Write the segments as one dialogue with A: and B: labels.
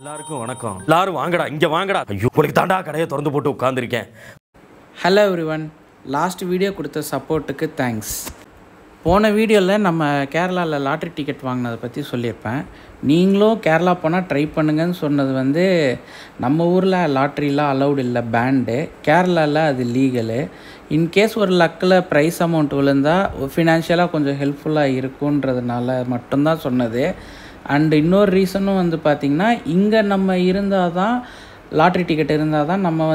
A: எல்லாருக்கும் வணக்கம். எல்லாரும் வாங்கடா, இங்க வாங்கடா. ஐயோ, உங்களுக்கு தாண்டா கடையை திறந்து போட்டு உட்காந்துருக்கேன்.
B: ஹலோ எவ்ரிவன், லாஸ்ட் வீடியோ கொடுத்த சப்போர்ட்டுக்கு தேங்க்ஸ். போன வீடியோவில் நம்ம கேரளாவில் லாட்ரி டிக்கெட் வாங்கினதை பற்றி சொல்லியிருப்பேன். நீங்களும் கேரளா போனால் ட்ரை பண்ணுங்கன்னு சொன்னது நம்ம ஊரில் லாட்ரிலாம் அலௌடு இல்லை, பேண்டு. கேரளாவில் அது லீகலு. இன்கேஸ் ஒரு லக்கில் ப்ரைஸ் அமௌண்ட் விழுந்தால் ஃபினான்ஷியலாக கொஞ்சம் ஹெல்ப்ஃபுல்லாக இருக்குன்றதுனால மட்டும்தான் சொன்னது. அண்டு இன்னொரு ரீசனும் பார்த்திங்கன்னா, இங்கே நம்ம இருந்தால் தான் லாட்ரி டிக்கெட் இருந்தால் தான் நம்ம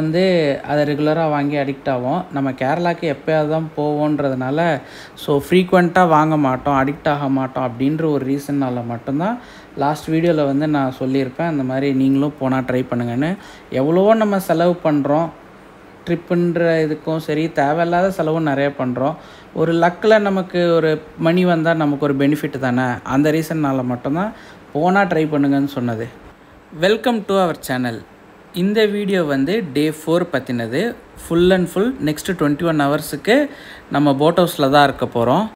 B: அதை ரெகுலராக வாங்கி அடிக்ட் ஆகும். நம்ம கேரளாவுக்கு எப்போயாவது தான் போவோன்றதுனால ஸோ ஃப்ரீக்வெண்ட்டாக வாங்க மாட்டோம், அடிக்ட் ஆக மாட்டோம் அப்படின்ற ஒரு ரீசன்னால் மட்டும்தான் லாஸ்ட் வீடியோவில் நான் சொல்லியிருப்பேன். அந்த மாதிரி நீங்களும் போனால் ட்ரை பண்ணுங்கன்னு. எவ்வளவோ நம்ம செலவு பண்ணுறோம், ட்ரிப்புன்ற இதுக்கும் சரி, தேவையில்லாத செலவும் நிறைய பண்ணுறோம். ஒரு லக்கில் நமக்கு ஒரு மணி வந்தால் நமக்கு ஒரு பெனிஃபிட் தானே, அந்த ரீசன்னால் மட்டும்தான் போனால் ட்ரை பண்ணுங்கன்னு சொன்னது. Welcome to our channel. இந்த வீடியோ டே 4 பற்றினது. ஃபுல் அண்ட் ஃபுல் நெக்ஸ்ட்டு 21 ஹவர்ஸுக்கு நம்ம போட் ஹவுஸில் தான் இருக்க போகிறோம்.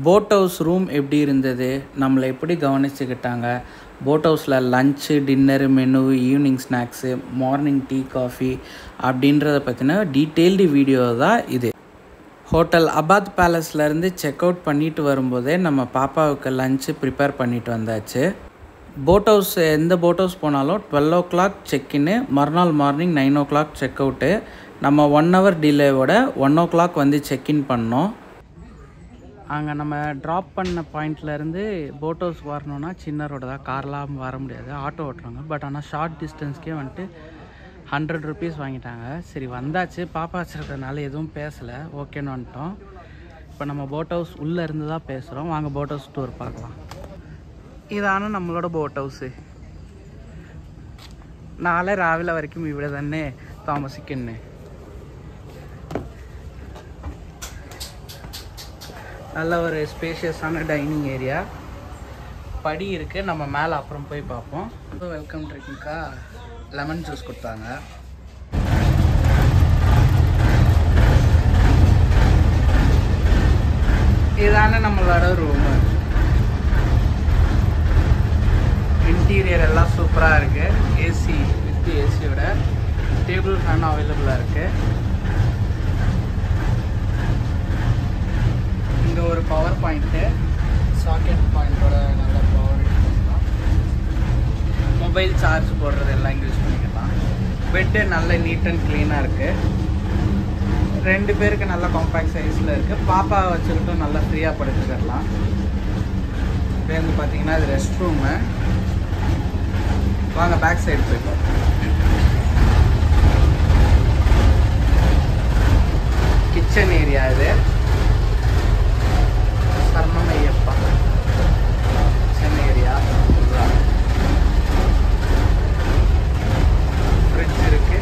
B: போட் ஹவுஸ் ரூம் எப்படி இருந்தது, நம்மளை எப்படி கவனிச்சுக்கிட்டாங்க, போட் ஹவுஸில் lunch, dinner, menu, evening snacks, morning tea, coffee அப்படின்றத பற்றின டீட்டெயில்டு வீடியோ தான் இது. ஹோட்டல் அபாத் பேலஸ்லேருந்து செக் அவுட் பண்ணிட்டு வரும்போதே நம்ம பாப்பாவுக்கு லன்ச்சு ப்ரிப்பேர் பண்ணிட்டு வந்தாச்சு. போட் ஹவுஸ், எந்த போட் ஹவுஸ் போனாலும் 12 o'clock செக்இன்னு, மறுநாள் மார்னிங் 9 o'clock செக் அவுட்டு. நம்ம 1 hour டிலேவோட 1 o'clock செக்இன் பண்ணோம். அங்கே நம்ம ட்ராப் பண்ண பாயிண்ட்லேருந்து போட் ஹவுஸ் வரணுன்னா சின்ன ரோடு தான், கார்லாம் வர முடியாது, ஆட்டோ ஓட்டுறாங்க. பட் ஆனால் ஷார்ட் டிஸ்டன்ஸ்க்கே 100 rupees வாங்கிட்டாங்க. சரி வந்தாச்சு, பாப்பா வச்சுருக்கிறதுனால எதுவும் பேசலை, ஓகேன்னு வந்துட்டோம். இப்போ நம்ம போட் ஹவுஸ் உள்ளே இருந்து தான் பேசுகிறோம். வாங்க போட் ஹவுஸ் டூர் பார்க்கலாம். இதான நம்மளோட போட் ஹவுஸு. நாளை ராவில வரைக்கும் ഇവിടെ തന്നെ താമസിക്കുന്നു. நல்ல ஒரு ஸ்பேஷியஸான டைனிங் ஏரியா, படி இருக்குது. நம்ம மேலே அப்புறம் போய் பார்ப்போம். வெல்கம் ட்ரிங்க்கா லெமன் ஜூஸ் கொடுத்தாங்க. இதான நம்மளோட ரூமு. இன்டீரியர் எல்லாம் சூப்பராக இருக்குது. ஏசி வித் ஏசியோட டேபிள் ஃபேன் அவைலபிளாக இருக்குது. இங்கே ஒரு பவர் பாயிண்ட்டு, சாக்கெட் பாயிண்ட்டோட நல்ல பவர் பண்ணிக்கலாம். மொபைல் சார்ஜ் போடுறது எல்லாம் இங்கே யூஸ் பண்ணிக்கலாம். பெட்டு நல்ல நீட் அண்ட் க்ளீனாக இருக்குது. 2 பேருக்கு நல்ல காம்பேக்ட் சைஸில் இருக்குது. பாப்பா வச்சுக்கிட்டும் நல்லா ஃப்ரீயாக படுத்துக்கலாம். இப்போ பார்த்தீங்கன்னா இது ரெஸ்ட் ரூமு. வாங்க பேக் சைடு போய் பார்ப்போம். கிச்சன் ஏரியா இது. சரணமையப்பா கிச்சன் ஏரியா. ஃப்ரிட்ஜ் இருக்கு.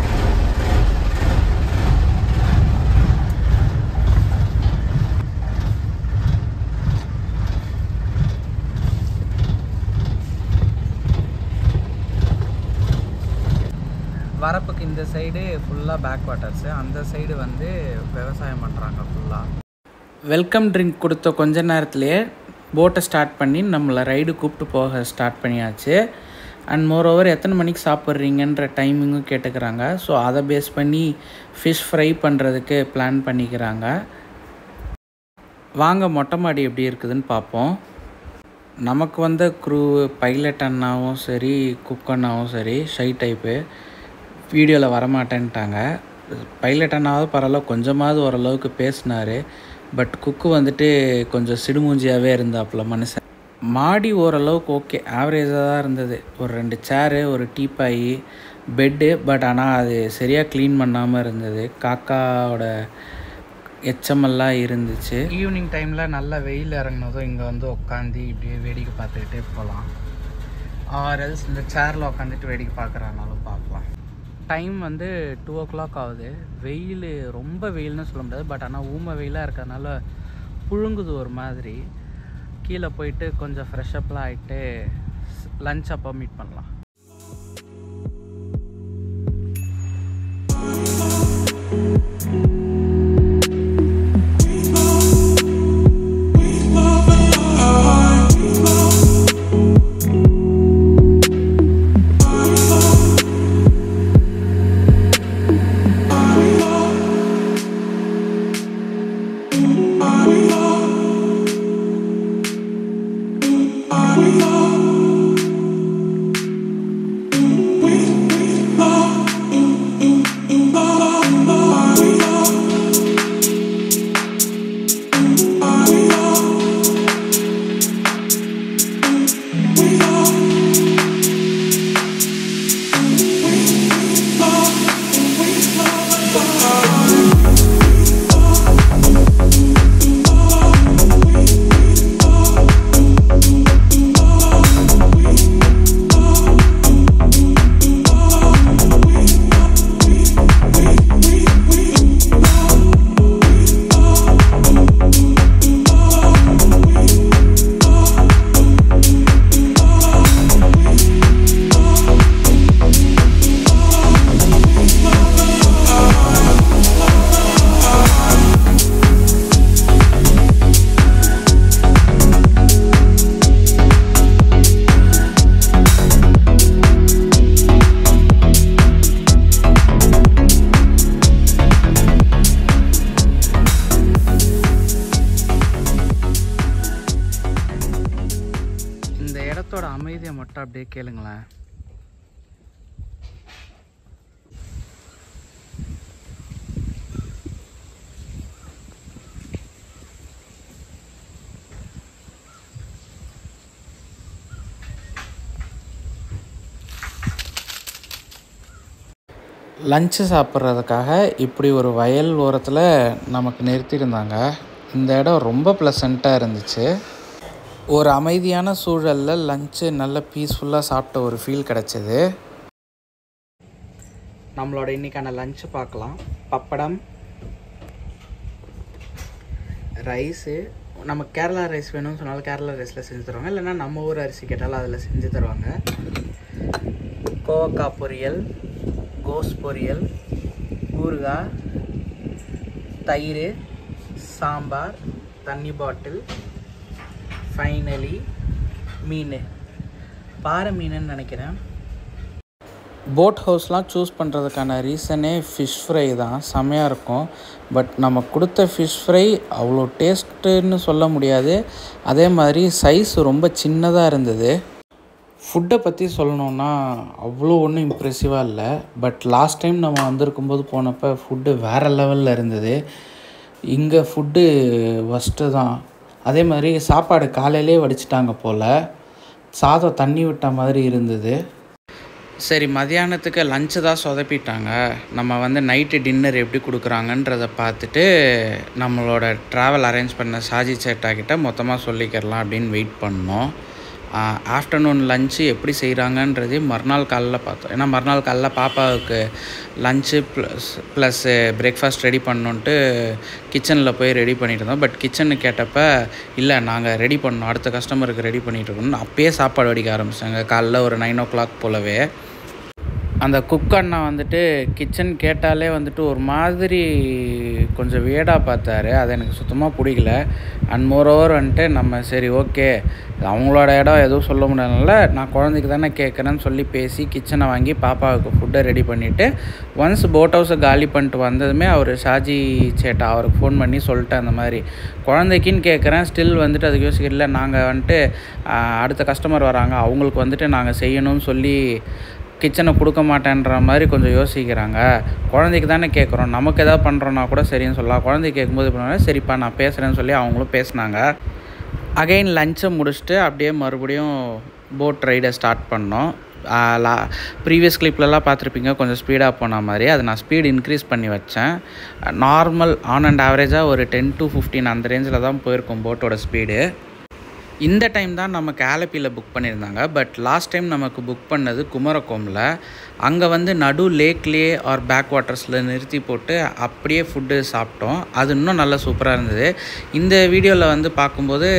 B: வரப்புக்கு இந்த சைடு ஃபுல்லாக பேக் வாட்டர்ஸு, அந்த சைடு விவசாயம் பண்ணுறாங்க ஃபுல்லாக. வெல்கம் ட்ரிங்க் கொடுத்த கொஞ்ச நேரத்துலேயே போட்டை ஸ்டார்ட் பண்ணி நம்மளை ரைடு கூப்பிட்டு போக ஸ்டார்ட் பண்ணியாச்சு. அண்ட் மோரோவர் எத்தனை மணிக்கு சாப்பிட்றீங்கன்ற டைமிங்கும் கேட்டுக்கிறாங்க. ஸோ அதை பேஸ் பண்ணி ஃபிஷ் ஃப்ரை பண்ணுறதுக்கு பிளான் பண்ணிக்கிறாங்க. வாங்க மொட்டை மாடி எப்படி இருக்குதுன்னு பார்ப்போம். நமக்கு க்ரூ பைலட் அண்ணாவும் சரி, குக் அண்ணாவும் சரி, ஷை டைப்பு, வீடியோவில் வரமாட்டேன்ட்டாங்க. பைலட் அண்ணாவது பரவாயில்ல, கொஞ்சமாவது ஓரளவுக்கு பேசினார். பட் குக்கு கொஞ்சம் சிடுமூஞ்சியாகவே இருந்தாப்புல மனுஷன். மாடி ஓரளவுக்கு ஓகே, ஆவரேஜாக தான் இருந்தது. ஒரு 2 சேரு, ஒரு டீப்பாயி, பெட்டு. பட் ஆனால் அது சரியாக க்ளீன் பண்ணாமல் இருந்தது. காக்காவோட எச்சமெல்லாம் இருந்துச்சு. ஈவினிங் டைமில் நல்லா வெயில் இறங்கினதும் இங்கே உட்காந்து இப்படியே வேடிக்கை பார்த்துக்கிட்டே போகலாம். ஆர்எல்ஸ் இந்த சேரில் உட்காந்துட்டு வேடிக்கை பார்க்குறானாலும் பார்க்கலாம். டைம் 2 o'clock ஆகுது. வெயில் ரொம்ப வெயில்னு சொல்ல முடியாது. பட் ஆனால் ஊமை வெயிலாக இருக்கிறதுனால புழுங்குது ஒரு மாதிரி. கீழே போயிட்டு கொஞ்சம் ஃப்ரெஷ்அப்லாம் ஆகிட்டு லன்ச் அப்போ மீட் பண்ணலாம். அமைதியை மட்டும் அப்படியே கேளுங்களேன். லஞ்சு சாப்பிட்றதுக்காக இப்படி ஒரு வயல் ஓரத்தில் நமக்கு நிறுத்தியிருந்தாங்க. இந்த இடம் ரொம்ப ப்ளசண்ட்டாக இருந்துச்சு. ஒரு அமைதியான சூழலில் லஞ்சு நல்ல பீஸ்ஃபுல்லாக சாப்பிட்ட ஒரு ஃபீல் கிடச்சிது. நம்மளோட இன்றைக்கான லஞ்சு பார்க்கலாம். பப்படம், ரைஸு, நம்ம கேரளா ரைஸ் வேணும்னு சொன்னாலும் கேரளா ரைஸில் செஞ்சு தருவாங்க, இல்லைன்னா நம்ம ஊர் அரிசி கேட்டாலும் அதில் செஞ்சு தருவாங்க. கோவக்காய் பொரியல், கோஸ் பொரியல், ஊறுகாய், தயிர், சாம்பார், தண்ணி பாட்டில், ஃபைனலி மீன், பாறை மீனுன்னு நினைக்கிறேன். போட் ஹவுஸ்லாம் சூஸ் பண்ணுறதுக்கான ரீசனே ஃபிஷ் ஃப்ரை தான். செம்மையாக இருக்கும். பட் நம்ம கொடுத்த ஃபிஷ் ஃப்ரை அவ்வளோ டேஸ்ட்டுன்னு சொல்ல முடியாது. அதே மாதிரி சைஸ் ரொம்ப சின்னதாக இருந்தது. ஃபுட்டை பற்றி சொல்லணுன்னா அவ்வளோ ஒன்றும் இம்ப்ரெசிவாக இல்லை. பட் லாஸ்ட் டைம் நம்ம வந்திருக்கும்போது போனப்போ ஃபுட்டு வேறு லெவலில் இருந்தது. இங்கே ஃபுட்டு ஒஸ்ட்டு தான். அதே மாதிரி சாப்பாடு காலையிலே வடிச்சிட்டாங்க போல். சாதம் தண்ணி விட்ட மாதிரி இருந்தது. சரி, மதியானத்துக்கு லஞ்சு தான் சொதப்பிட்டாங்க. நம்ம வந்து நைட்டு டின்னர் எப்படி கொடுக்குறாங்கன்றதை பார்த்துட்டு நம்மளோட ட்ராவல் அரேஞ்ச் பண்ண ஷாஜி சேட்டாக்கிட்ட மொத்தமாக சொல்லிக்கிறலாம் அப்படின்னு வெயிட் பண்ணோம். ஆஃப்டர்நூன் லஞ்சு எப்படி செய்கிறாங்கன்றது மறுநாள் காலைல பார்த்தோம். ஏன்னா மறுநாள் காலைல பாப்பாவுக்கு லஞ்சு ப்ளஸ் பிரேக்ஃபாஸ்ட் ரெடி பண்ணணுன்ட்டு கிச்சனில் போய் ரெடி பண்ணிட்டு இருந்தோம். பட் கிச்சனுக்கு கேட்டப்போ இல்லை, நாங்கள் ரெடி பண்ணோம், அடுத்த கஸ்டமருக்கு ரெடி பண்ணிகிட்டு இருக்கோம்னு அப்பயே சாப்பாடு வடிக்க ஆரம்பித்தாங்க. காலைல ஒரு 9 o'clock போலவே. அந்த குக் அண்ணா வந்துட்டு கிச்சன் கேட்டாலே வந்துட்டு ஒரு மாதிரி கொஞ்சம் வியர்டாக பார்த்தாரு. அது எனக்கு சுத்தமாக பிடிக்கல. அண்ட் மோரோவர் வந்துட்டு நம்ம சரி ஓகே, அவங்களோட இடம் எதுவும் சொல்ல முடியாதுனால நான் குழந்தைக்கு தானே கேட்குறேன்னு சொல்லி பேசி கிச்சனை வாங்கி பாப்பாவுக்கு ஃபுட்டை ரெடி பண்ணிவிட்டு ஒன்ஸ் போட் ஹவுஸை காலி பண்ணிட்டு வந்ததுமே அவர் ஷாஜி சேட்டா அவருக்கு ஃபோன் பண்ணி சொல்லிட்டு அந்த மாதிரி குழந்தைக்குன்னு கேட்குறேன், ஸ்டில் வந்துட்டு அதுக்கு யோசிக்கல, நாங்கள் வந்துட்டு அடுத்த கஸ்டமர் வராங்க, அவங்களுக்கு வந்துட்டு நாங்கள் செய்யணும்னு சொல்லி கிச்சனை கொடுக்க மாட்டேன்ற மாதிரி கொஞ்சம் யோசிக்கிறாங்க. குழந்தைக்கு தானே கேட்குறோம், நமக்கு எதாவது பண்ணுறோன்னா கூட சரின்னு சொல்லலாம். குழந்தைக்கு கேட்கும்போது பண்ணாங்க, சரிப்பா நான் பேசுகிறேன்னு சொல்லி அவங்களும் பேசினாங்க. அகைன் லஞ்சை முடிச்சுட்டு அப்படியே மறுபடியும் போட் ரைடை ஸ்டார்ட் பண்ணோம். ப்ரீவியஸ் கிளிப்லலாம் பார்த்துருப்பீங்க கொஞ்சம் ஸ்பீடாக போன மாதிரி. அது நான் ஸ்பீடு இன்க்ரீஸ் பண்ணி வச்சேன். நார்மல் ஆன் அண்ட் ஆவரேஜாக ஒரு 10 to 15 அந்த ரேஞ்சில் தான் போயிருக்கும் போட்டோட ஸ்பீடு. இந்த டைம் தான் நமக்கு ஆலப்பியில் புக் பண்ணியிருந்தாங்க. பட் லாஸ்ட் டைம் நமக்கு புக் பண்ணது குமரகோமில். அங்கே வந்து நடு லேக்லேயே ஆர் பேக் வாட்டர்ஸில் நிறுத்தி போட்டு அப்படியே ஃபுட்டு சாப்பிட்டோம். அது இன்னும் நல்லா சூப்பராக இருந்தது. இந்த வீடியோவில் வந்து பார்க்கும்போது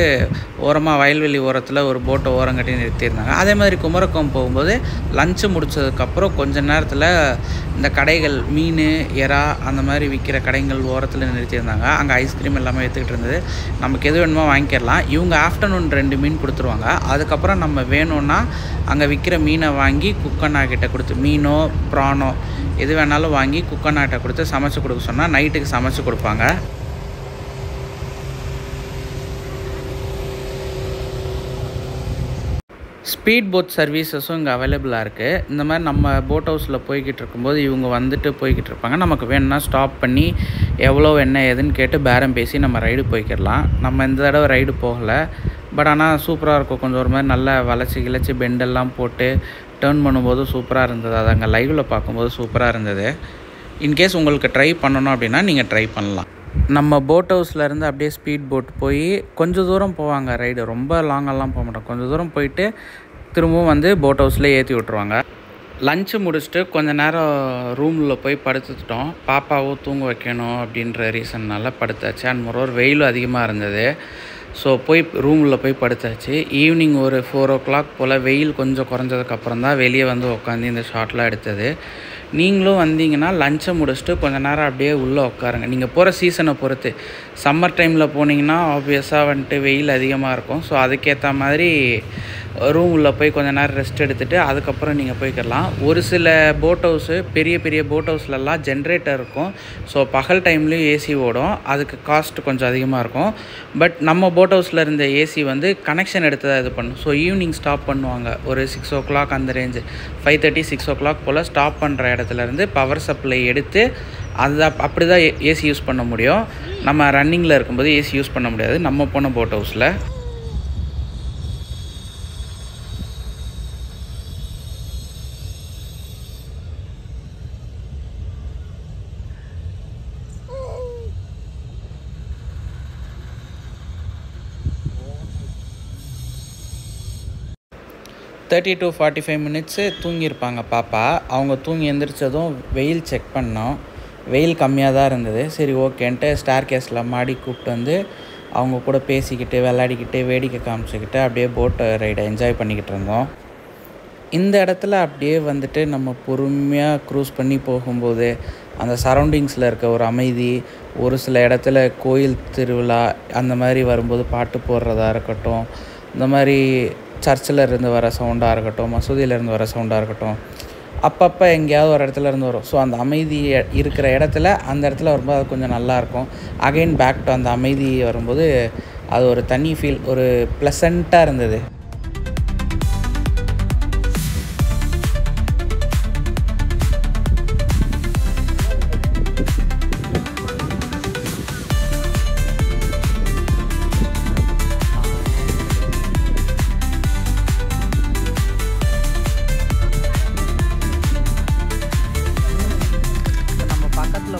B: ஓரமாக வயல்வெளி ஓரத்தில் ஒரு போட்டை ஓரங்கட்டி நிறுத்தியிருந்தாங்க. அதே மாதிரி குமரகோம் போகும்போது லஞ்சு முடித்ததுக்கப்புறம் கொஞ்ச நேரத்தில் இந்த கடைகள் மீன், எறா அந்த மாதிரி விற்கிற கடைகள் ஓரத்தில் நிறுத்தியிருந்தாங்க. அங்கே ஐஸ்கிரீம் எல்லாமே எடுத்துக்கிட்டு இருந்தது. நமக்கு எது வேணுமோ வாங்கிக்கலாம். இவங்க ஆஃப்டர்நூன் 2 மீன் கொடுத்துருவாங்க. அதுக்கப்புறம் நம்ம வேணும்னா அங்கே விற்கிற மீனை வாங்கி குக்கண்ணா கிட்ட கொடுத்து, மீனோ ப்ரானோ எது வேணாலும் வாங்கி குக்கண்ணாகிட்ட கொடுத்து சமைச்சு கொடுக்க சொன்னால் நைட்டுக்கு சமைச்சு கொடுப்பாங்க. ஸ்பீட் போட் சர்வீசஸும் இங்கே அவைலபிளாக இருக்குது. இந்த மாதிரி நம்ம போட் ஹவுஸில் போய்கிட்டு இருக்கும்போது இவங்க வந்துட்டு போய்கிட்டு இருப்பாங்க. நமக்கு வேணும்னா ஸ்டாப் பண்ணி எவ்வளோ என்ன ஏதுன்னு கேட்டு பேரம் பேசி நம்ம ரைடு போய்க்கிடலாம். நம்ம இந்த தடவை ரைடு போகலை. பட் ஆனால் சூப்பராக இருக்கும். கொஞ்சம் ஒரு மாதிரி நல்லா வளைச்சி கிளச்சி பெண்டெல்லாம் போட்டு டேர்ன் பண்ணும்போது சூப்பராக இருந்தது. அது அங்கே லைவில் பார்க்கும்போது சூப்பராக இருந்தது. இன்கேஸ் உங்களுக்கு ட்ரை பண்ணணும் அப்படின்னா நீங்கள் ட்ரை பண்ணலாம். நம்ம போட் ஹவுஸ்லேருந்து அப்படியே ஸ்பீட் போட் போய் கொஞ்சம் தூரம் போவாங்க ரைடு. ரொம்ப லாங்கெல்லாம் போக மாட்டோம். கொஞ்சம் தூரம் போயிட்டு திரும்பவும் வந்து போட் ஹவுஸ்லேயே ஏற்றி விட்ருவாங்க. லஞ்சு முடிச்சுட்டு கொஞ்சம் நேரம் ரூமில் போய் படுத்துட்டோம். பாப்பாவும் தூங்க வைக்கணும் அப்படின்ற ரீசன்னால் படுத்தாச்சு. அண்ட் மொரோவர் வெயிலும் அதிகமாக இருந்தது. ஸோ போய் ரூமில் போய் படுத்தாச்சு. ஈவினிங் ஒரு 4 o'clock போல் வெயில் கொஞ்சம் குறைஞ்சதுக்கப்புறம் தான் வெளியே வந்து உட்காந்து இந்த ஷாட்லாம் எடுத்தது. நீங்களும் வந்தீங்கன்னா லஞ்சை முடிச்சுட்டு கொஞ்சம் நேரம் அப்படியே உள்ளே உட்காருங்க. நீங்கள் போகிற சீசனை பொறுத்து. சம்மர் டைமில் போனீங்கன்னா ஆப்வியஸாக வந்துட்டு வெயில் அதிகமாக இருக்கும். ஸோ அதுக்கேற்ற மாதிரி ரூம் உள்ளே போய் கொஞ்சம் நேரம் ரெஸ்ட் எடுத்துகிட்டு அதுக்கப்புறம் நீங்கள் போய்க்கலாம். ஒரு சில போட் ஹவுஸு பெரிய பெரிய போட் ஹவுஸ்லலாம் ஜென்ரேட்டர் இருக்கும். ஸோ பகல் டைம்லேயும் ஏசி ஓடும். அதுக்கு காஸ்ட் கொஞ்சம் அதிகமாக இருக்கும். பட் நம்ம போட் ஹவுஸில் இருந்த ஏசி வந்து கனெக்ஷன் எடுத்து தான் இது பண்ணும். ஸோ ஈவினிங் ஸ்டாப் பண்ணுவாங்க. ஒரு 6 o'clock அந்த ரேஞ்சு 5:30 6 o'clock போல் ஸ்டாப் பண்ணுற இடத்துலேருந்து பவர் சப்ளை எடுத்து அது அப்படி தான் ஏசி யூஸ் பண்ண முடியும். நம்ம ரன்னிங்கில் இருக்கும்போது ஏசி யூஸ் பண்ண முடியாது நம்ம போன போட் ஹவுஸில். தேர்ட்டி டு 45 மினிட்ஸு தூங்கியிருப்பாங்க பாப்பா. அவங்க தூங்கி எழுந்திரிச்சதும் வெயில் செக் பண்ணோம். வெயில் கம்மியாக தான் இருந்தது. சரி ஓகேன்ட்டு ஸ்டார் கேஸில் மாடி கூப்பிட்டு வந்து அவங்க கூட பேசிக்கிட்டு விளையாடிக்கிட்டு வேடிக்கை காமிச்சிக்கிட்டு அப்படியே போட் ரைடை என்ஜாய் பண்ணிக்கிட்டு இருந்தோம். இந்த இடத்துல அப்படியே வந்துட்டு நம்ம பொறுமையாக க்ரூஸ் பண்ணி போகும்போது அந்த சரௌண்டிங்ஸில் இருக்க ஒரு அமைதி, ஒரு சில இடத்துல கோயில் திருவிழா அந்த மாதிரி வரும்போது பாட்டு போடுறதா இருக்கட்டும், இந்த மாதிரி சர்ச்சில் இருந்து வர சவுண்டாக இருக்கட்டும், மசூதியிலேருந்து வர சவுண்டாக இருக்கட்டும், அப்பப்போ எங்கேயாவது ஒரு இடத்துல இருந்து வரும். ஸோ அந்த அமைதி இருக்கிற இடத்துல அந்த இடத்துல வரும்போது அது கொஞ்சம் நல்லாயிருக்கும். அகைன் பேக் டு அந்த அமைதி வரும்போது அது ஒரு தனி ஃபீல், ஒரு ப்ளசண்ட்டாக இருந்தது.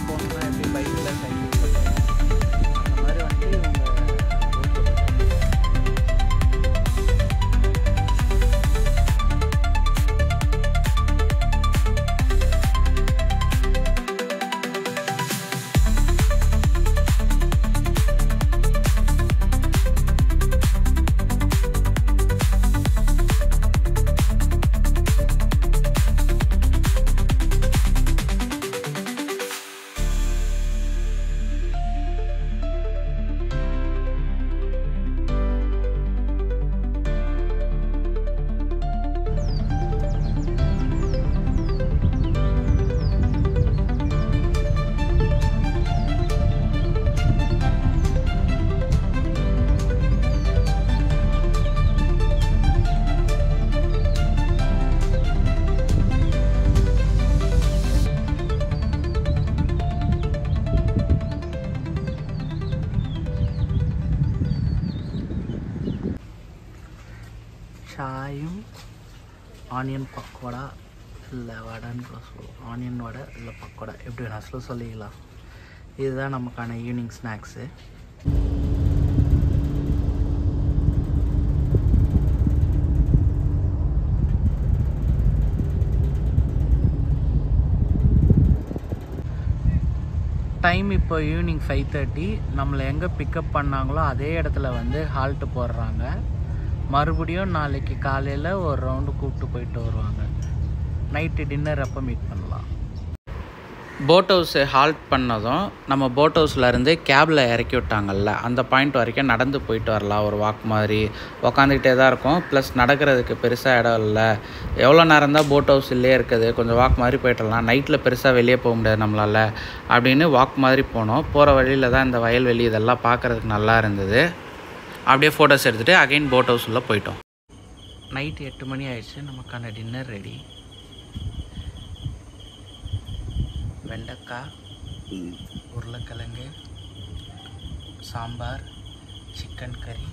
B: போகணும்னா எப்படி பைக்கில் சைக்கிள் பண்ணுவோம் அந்த மாதிரி வந்துட்டு இவங்க சாயும் ஆனியன் பக்கோடா இல்லை வடைன்னு கூட சொல்லுவோம். ஆனியன் வடை இல்லை பக்கோடா எப்படி வேணாலும் சொல்லிக்கலாம். இதுதான் நமக்கான ஈவினிங் ஸ்நாக்ஸு. டைம் இப்போ ஈவினிங் 5:30. நம்மளை எங்கே பிக்கப் பண்ணாங்களோ அதே இடத்துல வந்து ஹால்ட்டு போடுறாங்க. மறுபடியும் நாளைக்கு காலையில் ஒரு ரவுண்டு கூப்பிட்டு போயிட்டு வருவாங்க. நைட்டு டின்னர் அப்போ மீட் பண்ணலாம். போட் ஹவுஸு ஹால்ட் பண்ணதும் நம்ம போட் ஹவுஸ்லேருந்து கேபில் இறக்கி விட்டாங்கல்ல, அந்த பாயிண்ட் வரைக்கும் நடந்து போயிட்டு வரலாம். ஒரு வாக் மாதிரி உக்காந்துக்கிட்டே தான் இருக்கும். ப்ளஸ் நடக்கிறதுக்கு பெருசாக இடம் இல்லை. எவ்வளோ நேரம் தான் போட் ஹவுஸ் இல்லையே இருக்குது, கொஞ்சம் வாக் மாதிரி போய்ட்டுடலாம். நைட்டில் பெருசாக வெளியே போக முடியாது நம்மளால் அப்படின்னு வாக் மாதிரி போனோம். போகிற வழியில் தான் இந்த வயல்வெளி இதெல்லாம் பார்க்குறதுக்கு நல்லா இருந்தது. அப்படியே ஃபோட்டோஸ் எடுத்துகிட்டு அகைன் போட் ஹவுஸ் உள்ளே போயிட்டோம். நைட்டு 8 மணி ஆயிடுச்சு. நமக்கான டின்னர் ரெடி. வெண்டைக்காய், உருளைக்கிழங்கு, சாம்பார், சிக்கன் கறி,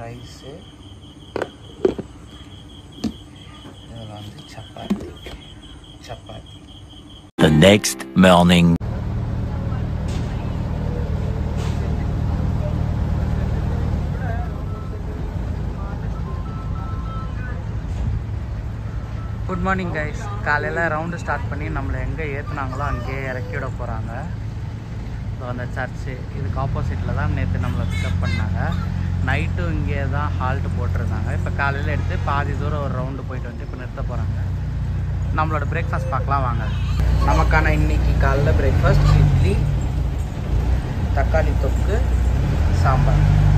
B: ரைஸு, இதில் வந்து chapati.
C: The next morning.
B: Good morning guys. காலையில் ரவுண்டு ஸ்டார்ட் பண்ணி நம்மளை எங்கே ஏற்றுனாங்களோ அங்கேயே இறக்கி விட போகிறாங்க. ஸோ அந்த சர்ச்சு இதுக்கு ஆப்போசிட்டில் தான் நேற்று நம்மளை பிக்கப் பண்ணாங்க. நைட்டும் இங்கே தான் ஹால்ட்டு போட்டிருந்தாங்க. இப்போ காலையில் எடுத்து பாதி தூரம் ஒரு ரவுண்டு போயிட்டு வந்து இப்போ நிறுத்த போகிறாங்க. நம்மளோட பிரேக்ஃபாஸ்ட் பார்க்கலாம் வாங்க. நமக்கான இன்றைக்கி காலையில் பிரேக்ஃபாஸ்ட் இட்லி, தக்காளி தொக்கு, சாம்பார்.